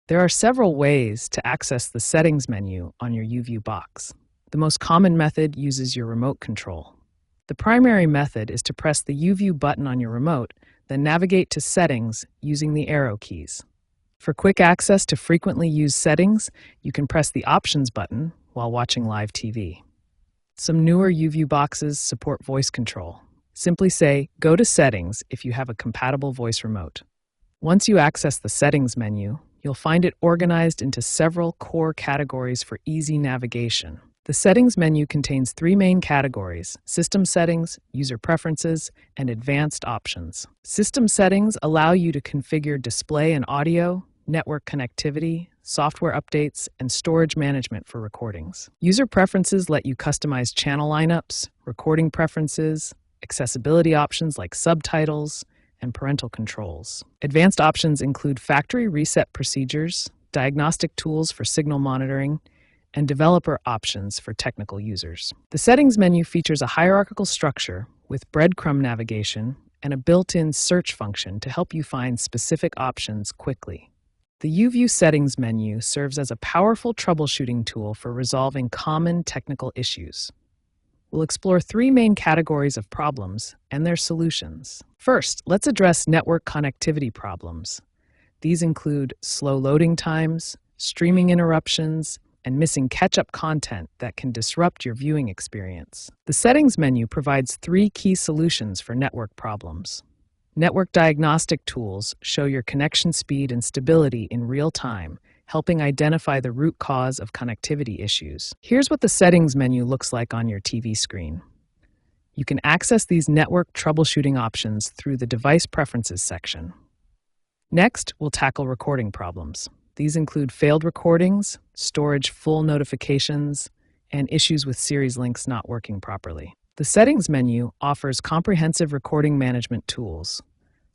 There are several ways to access the Settings menu on your YouView Box. The most common method uses your remote control. The primary method is to press the YouView button on your remote, then navigate to Settings using the arrow keys. For quick access to frequently used settings, you can press the Options button while watching live TV. Some newer YouView boxes support voice control. Simply say, "Go to Settings" if you have a compatible voice remote. Once you access the Settings menu, you'll find it organized into several core categories for easy navigation. The Settings menu contains three main categories: System Settings, User Preferences, and Advanced Options. System Settings allow you to configure display and audio, network connectivity, software updates, and storage management for recordings. User Preferences let you customize channel lineups, recording preferences, accessibility options like subtitles, and parental controls. Advanced options include factory reset procedures, diagnostic tools for signal monitoring, and developer options for technical users. The Settings menu features a hierarchical structure with breadcrumb navigation and a built-in search function to help you find specific options quickly. The YouView Settings menu serves as a powerful troubleshooting tool for resolving common technical issues. We'll explore three main categories of problems and their solutions. First, let's address network connectivity problems. These include slow loading times, streaming interruptions, and missing catch-up content that can disrupt your viewing experience. The Settings menu provides three key solutions for network problems. Network diagnostic tools show your connection speed and stability in real time, helping identify the root cause of connectivity issues. Here's what the Settings menu looks like on your TV screen. You can access these network troubleshooting options through the Device Preferences section. Next, we'll tackle recording problems. These include failed recordings, storage full notifications, and issues with series links not working properly. The Settings menu offers comprehensive recording management tools.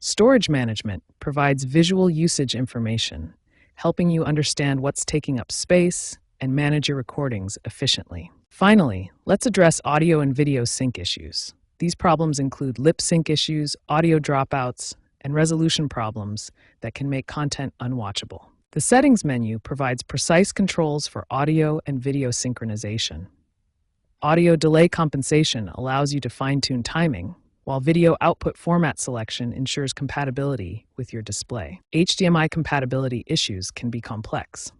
Storage Management provides visual usage information, helping you understand what's taking up space and manage your recordings efficiently. Finally, let's address audio and video sync issues. These problems include lip sync issues, audio dropouts, and resolution problems that can make content unwatchable. The Settings menu provides precise controls for audio and video synchronization. Audio delay compensation allows you to fine-tune timing, while video output format selection ensures compatibility with your display. HDMI compatibility issues can be complex.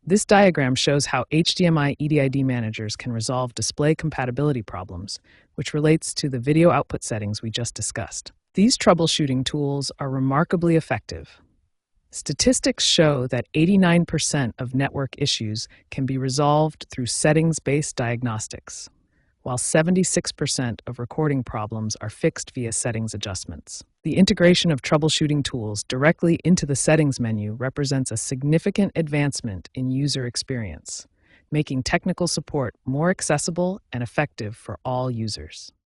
This diagram shows how HDMI EDID managers can resolve display compatibility problems, which relates to the video output settings we just discussed. These troubleshooting tools are remarkably effective. Statistics show that 89% of network issues can be resolved through settings-based diagnostics, while 76% of recording problems are fixed via settings adjustments. The integration of troubleshooting tools directly into the Settings menu represents a significant advancement in user experience, making technical support more accessible and effective for all users.